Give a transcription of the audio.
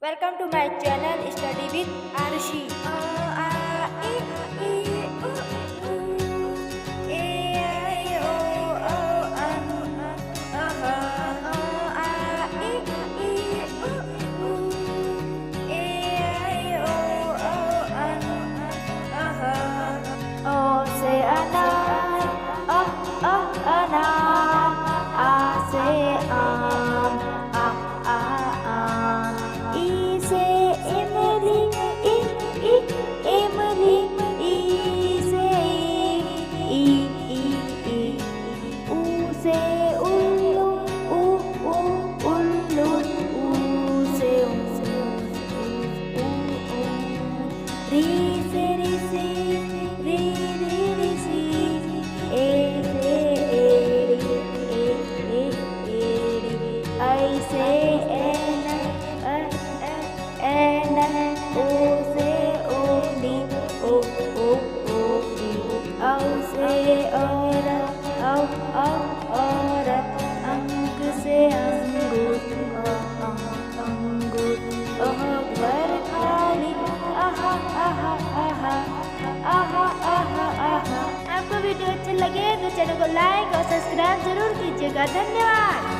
Welcome to my channel Study with Arshi. O say anan, anan, A say E say Emily, Emily, E say E. U say Ullu, Ullu, U say Ri say Ri, Ri say E say I say N, O say Oli, O, O say Ora, Ora, Ang say Angur, Angur, Akbar Kali, aha. आपको video अच्छे लगे तो channel को like और subscribe जरूर कीजिएगा। धन्यवाद।